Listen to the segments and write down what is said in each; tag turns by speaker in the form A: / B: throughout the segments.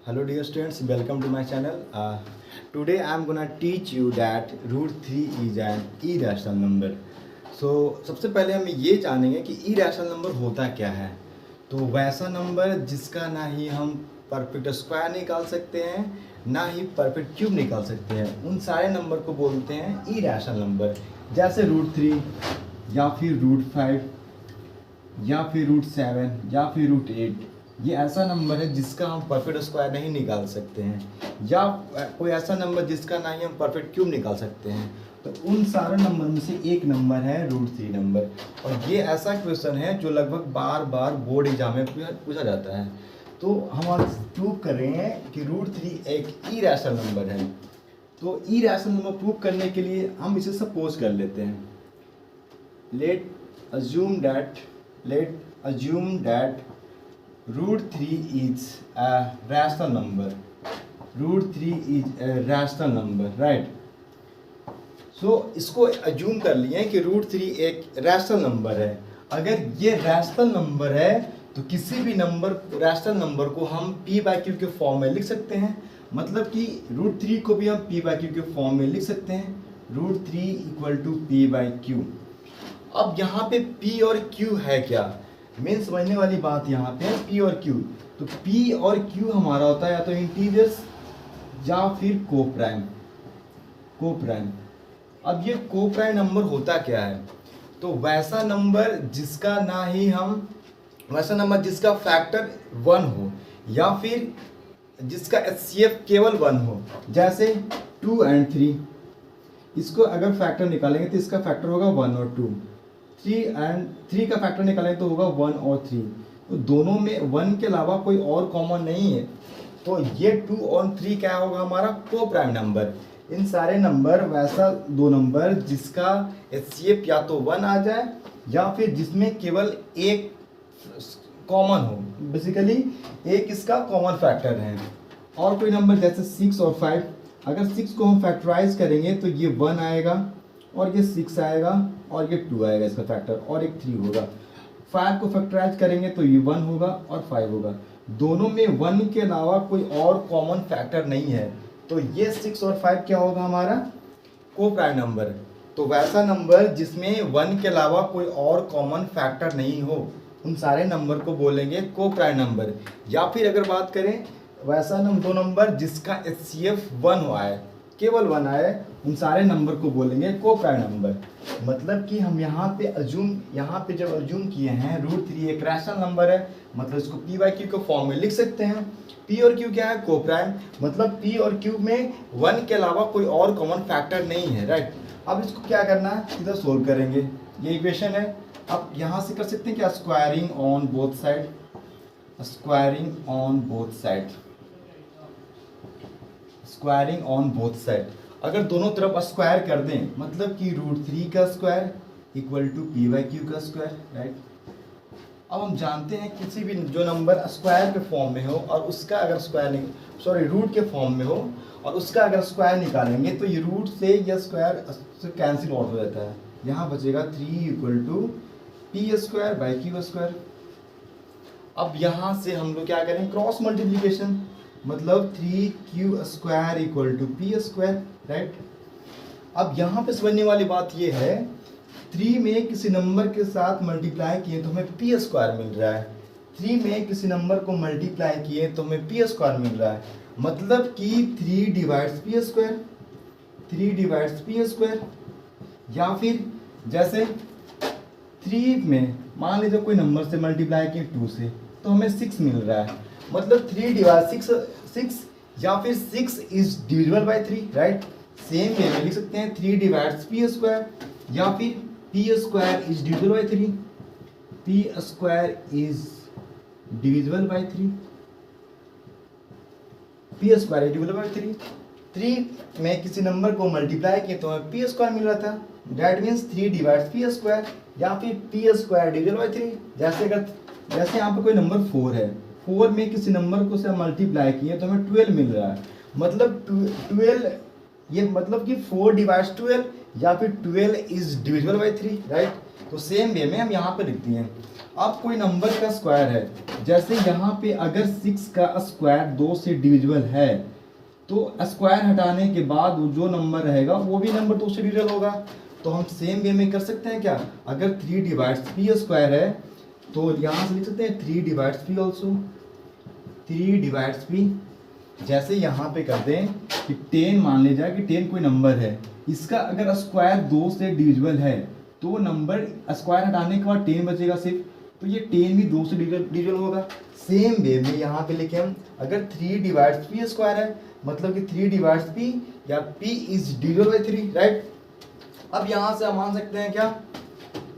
A: Hello dear students, welcome to my channel. Today I am gonna teach you that root 3 is an irrational number. So सबसे पहले हम ये जानेंगे कि irrational number होता क्या है। तो वैसा नंबर जिसका ना ही हम परफेक्ट स्क्वायर निकाल सकते हैं ना ही परफेक्ट क्यूब निकाल सकते हैं, उन सारे नंबर को बोलते हैं irrational नंबर। जैसे रूट 3 या फिर रूट 5 या फिर रूट 7 या फिर रूट 8, ये ऐसा नंबर है जिसका हम परफेक्ट स्क्वायर नहीं निकाल सकते हैं, या कोई ऐसा नंबर जिसका ना ही हम परफेक्ट क्यूब निकाल सकते हैं। तो उन सारे नंबर में से एक नंबर है रूट 3 नंबर। और ये ऐसा क्वेश्चन है जो लगभग बार बार बोर्ड एग्जाम में पूछा जाता है। तो हम आज प्रूव कर रहे हैं कि रूट 3 एक इरैशनल नंबर है। तो इरैशनल नंबर प्रूव करने के लिए हम इसे सपोज कर लेते हैं। Let assume that root 3 is a rational number. Root 3 is a rational number, right? So इसको अज्यूम कर लिए कि रूट 3 एक रैशनल नंबर है। अगर ये रैशनल नंबर है तो किसी भी रैशनल नंबर को हम p/q के फॉर्म में लिख सकते हैं। मतलब कि रूट 3 को भी हम p/q के फॉर्म में लिख सकते हैं। Root 3 = p/q। अब यहाँ पे p और q है क्या, मेन समझने वाली बात यहाँ पे है p और q। तो p और q हमारा होता है या तो इंटीजर्स या फिर कोप्राइम। अब ये कोप्राइम नंबर होता क्या है, तो वैसा नंबर जिसका फैक्टर 1 हो या फिर जिसका HCF केवल 1 हो। जैसे 2 और 3, इसको अगर फैक्टर निकालेंगे तो इसका फैक्टर होगा 1 और 2। 3 का फैक्टर निकालेंगे तो होगा 1 और 3। तो दोनों में 1 के अलावा कोई और कॉमन नहीं है। तो ये 2 और 3 क्या होगा, हमारा कोप्राइम नंबर। इन सारे नंबर वैसा दो नंबर जिसका HCF या तो 1 आ जाए या फिर जिसमें केवल एक कॉमन हो, बेसिकली एक इसका कॉमन फैक्टर है। और कोई नंबर जैसे 6 और 5, अगर 6 को हम फैक्टराइज करेंगे तो ये 1 आएगा और ये 6 आएगा और ये 2 आएगा इसका फैक्टर, और एक 3 होगा। 5 को फैक्टराइज करेंगे तो ये 1 होगा और 5 होगा। दोनों में 1 के अलावा कोई और कॉमन फैक्टर नहीं है। तो ये 6 और 5 क्या होगा, हमारा कोप्राइम नंबर। तो वैसा नंबर जिसमें 1 के अलावा कोई और कॉमन फैक्टर नहीं हो, उन सारे नंबर को बोलेंगे कोप्राइम नंबर। या फिर अगर बात करें वैसा दो नंबर जिसका HCF 1 हुआ है, केवल 1 आए, उन सारे नंबर को बोलेंगे कोप्राइम नंबर। मतलब कि हम यहाँ पे जब अज्यूम किए हैं रूट 3 एक रैशनल नंबर है, मतलब इसको p/q के फॉर्म में लिख सकते हैं। p और q क्या है, कोप्राइम। मतलब p और q में 1 के अलावा कोई और कॉमन फैक्टर नहीं है, राइट। अब इसको क्या करना है, सीधा सोल्व करेंगे। ये इक्वेशन है। अब यहाँ से कर सकते हैं क्या, स्क्वायरिंग ऑन बोथ साइड। अगर दोनों तरफ स्क्वायर कर दें, मतलब कि रूट 3 का स्क्वायर इक्वल टू p/q का स्क्वायर, राइट। अब हम जानते हैं किसी भी जो नंबर स्क्वायर के फॉर्म में हो और उसका अगर रूट के फॉर्म में हो और उसका अगर स्क्वायर निकालेंगे तो ये रूट से या स्क्वायर से कैंसिल आउट हो जाता है। यहाँ बचेगा 3 = p²/q²। अब यहाँ से हम लोग क्या करें, क्रॉस मल्टीप्लिकेशन, मतलब 3q² = p², राइट। अब यहाँ पे समझने वाली बात ये है, 3 में किसी नंबर के साथ मल्टीप्लाई किए तो हमें p² मिल रहा है। 3 में किसी नंबर को मल्टीप्लाई किए तो हमें p² मिल रहा है। मतलब कि 3 डिवाइड्स p²। या फिर जैसे 3 में मान लीजिए कोई नंबर से मल्टीप्लाई किए 2 से तो हमें 6 मिल रहा है। मतलब 3 डिवाइड 6 या फिर 6 is divisible by 3, right. Same way में लिख सकते हैं 3 डिवाइड्स p² या फिर p² is divisible by 3। p² is divisible by 3। p² is divisible by 3। 3 में किसी नंबर को मल्टीप्लाई किए तो हमें p² मिल रहा था। दैट मीन्स 3 डिवाइड्स p² या फिर p² डिविजिबल बाय 3। जैसे यहाँ पे कोई नंबर 4 है, 4 में किसी नंबर को से मल्टीप्लाई किए तो हमें 12 मिल रहा है। मतलब 12 ये मतलब कि 4 डिवाइड्स 12 या फिर 12 इज डिविजिबल बाई 3, राइट। तो सेम वे में हम यहाँ पे लिखते हैं। अब कोई नंबर का स्क्वायर है, जैसे यहाँ पे अगर 6 का स्क्वायर 2 से डिविजिबल है तो स्क्वायर हटाने के बाद वो जो नंबर रहेगा वो भी नंबर 2 से डिविजिबल होगा। तो हम सेम वे में कर सकते हैं क्या, अगर 3 डिवाइड्स पी स्क्वायर है तो यहाँ से लिख सकते हैं 3 divides P also, 3 divides P. जैसे यहाँ पे कर दें कि 10 मान लीजिए कि 10 कोई नंबर है, इसका अगर स्क्वायर 2 से डिविजिबल है तो नंबर स्क्वायर हटाने के बाद 10 बचेगा सिर्फ, तो ये 10 भी 2 से डिविजिबल होगा। सेम वे में यहाँ पे लिखे हम, अगर 3 डिवाइड्स पी स्क्वायर है मतलब कि 3 डिवाइड्स पी या p is divisible by 3, right. अब यहाँ से हम मान सकते हैं क्या,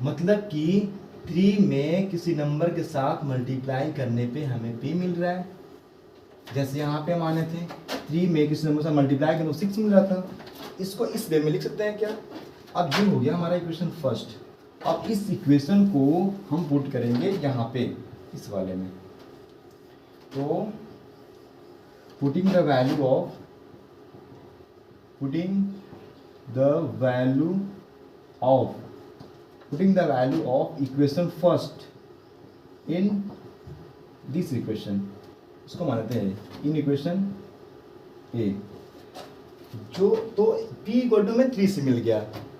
A: मतलब कि 3 में किसी नंबर के साथ मल्टीप्लाई करने पे हमें p मिल रहा है। जैसे यहाँ पे माने थे 3 में किसी नंबर से मल्टीप्लाई करने 6 मिल रहा था, इसको इस वे में लिख सकते हैं क्या। अब ये हो गया हमारा इक्वेशन फर्स्ट। अब इस इक्वेशन को हम पुट करेंगे यहाँ पे इस वाले में, तो putting the value of equation first in this equation, इसको मानते हैं इन इक्वेशन ए। जो तो p इक्वल टू में 3 से मिल गया,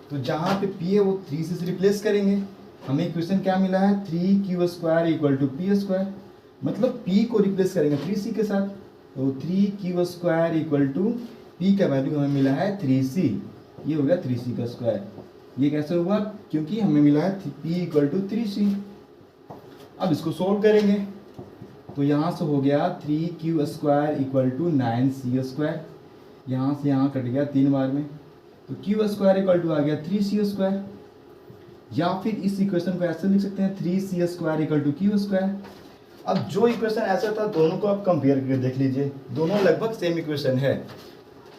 A: तो जहाँ पे p है वो 3 से रिप्लेस करेंगे। हमें इक्वेशन क्या मिला है, 3q square equal to P square, मतलब p को रिप्लेस करेंगे 3c के साथ, तो 3q square equal to p का वैल्यू हमें मिला है 3c, ये हो गया 3c का स्क्वायर। ये कैसे हुआ, क्योंकि हमें मिला है p इक्वल टू 3c। अब इसको सोल्व करेंगे, तो यहाँ से हो गया 3q square equal to 9c square, यहाँ से यहाँ कट गया 3 बार में, तो q स्क्वायर इक्वल टू आ गया 3c स्क्वायर। या फिर इस इक्वेशन को ऐसे लिख सकते हैं 3c square equal to q square. अब जो इक्वेशन ऐसा था दोनों को आप कंपेयर करके देख लीजिए, दोनों लगभग सेम इक्वेशन है।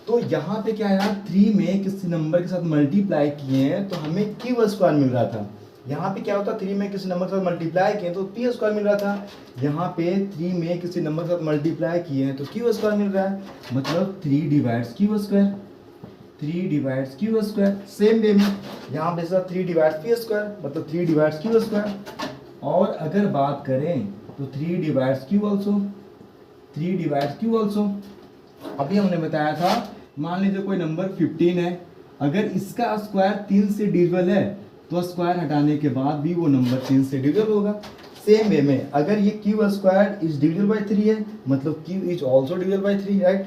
A: तो यहाँ पे क्या है, 3 में किसी नंबर के साथ मल्टीप्लाई किए हैं तो हमें q स्क्वायर मिल रहा था। यहाँ पे क्या होता, 3 में किसी नंबर के साथ मल्टीप्लाई किए तो p स्क्वायर मिल रहा था। यहाँ पे 3 में किसी नंबर के साथ मल्टीप्लाई किए हैं तो q स्क्वायर मिल रहा है, मतलब 3 divides q square, 3 divides q square. Same way में यहाँ पे 3 डिवाइड्स p स्क्वायर, मतलब 3 डिवाइड्स q स्क्वायर। और अगर बात करें तो 3 divides q also, 3 divides q also. अभी हमने बताया था, मान लीजिए कोई नंबर 15 है, अगर इसका स्क्वायर 3 से डिविजिबल है तो स्क्वायर हटाने के बाद भी वो नंबर 3 से डिविजिबल होगा। सेम वे में अगर ये q square is divisible by 3 है, मतलब q is also divisible by 3, right.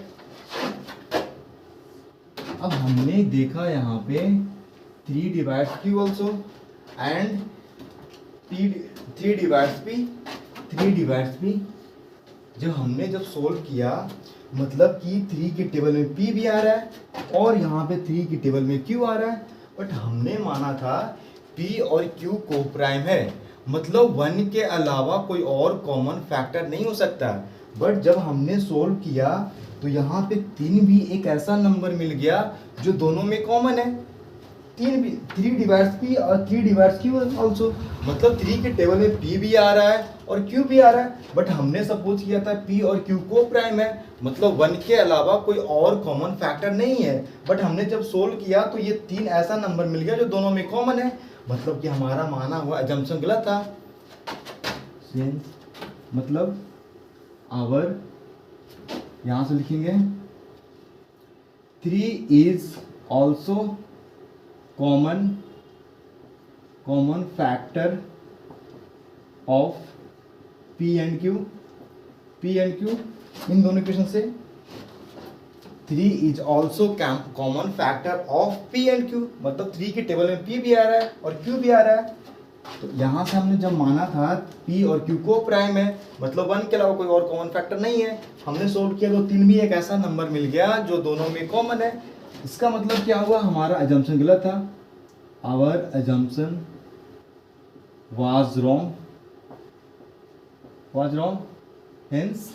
A: अब हमने देखा यहाँ पे 3 divides q also and 3 divides p, 3 divides p। जब सोल्व किया मतलब कि 3 के टेबल में p भी आ रहा है और यहाँ पे 3 के टेबल में q आ रहा है, बट हमने माना था p और q को प्राइम है, मतलब 1 के अलावा कोई और कॉमन फैक्टर नहीं हो सकता। बट जब हमने सोल्व किया तो यहाँ पे 3 भी एक ऐसा नंबर मिल गया जो दोनों में कॉमन है। 3 डिवाइड्स p और 3 डिवाइड्स q ऑल्सो, मतलब 3 के टेबल में p भी आ रहा है और q भी आ रहा है। बट हमने सपोज किया था p और q को प्राइम है, मतलब 1 के अलावा कोई और कॉमन फैक्टर नहीं है। बट हमने जब सोल्व किया तो ये 3 ऐसा नंबर मिल गया जो दोनों में कॉमन है, मतलब कि हमारा माना हुआ अजम्पशन गलत था। मतलब आवर, यहाँ से लिखेंगे 3 is also common factor of p and q, इन दोनों इक्वेशन से 3 is also common factor of p and q, मतलब 3 के टेबल में p भी आ रहा है और q भी आ रहा है। तो यहाँ से हमने जब माना था p और q को प्राइम है, मतलब 1 के अलावा कोई और कॉमन फैक्टर नहीं है, हमने सोल्व किया तो 3 भी एक ऐसा नंबर मिल गया जो दोनों में कॉमन है। इसका मतलब क्या हुआ, हमारा अजम्पशन गलत था, our assumption was wrong, hence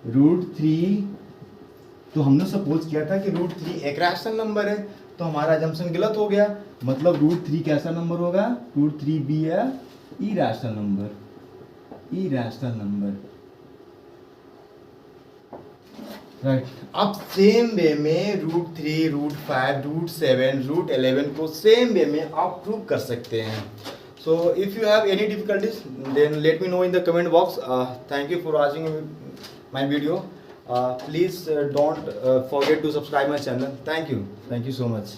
A: √3। तो हमने सपोज किया था कि √3 एक रैशनल नंबर है, तो हमारा अजम्पशन गलत हो गया, मतलब √3 कैसा नंबर होगा, √3 भी है इरैशनल नंबर। राइट। अब सेम वे में √3, √5, √7, √11 को सेम वे में आप प्रूव कर सकते हैं। So if you have any difficulties then let me know in the comment box. Thank you for watching my video. Please don't forget to subscribe my channel. Thank you so much.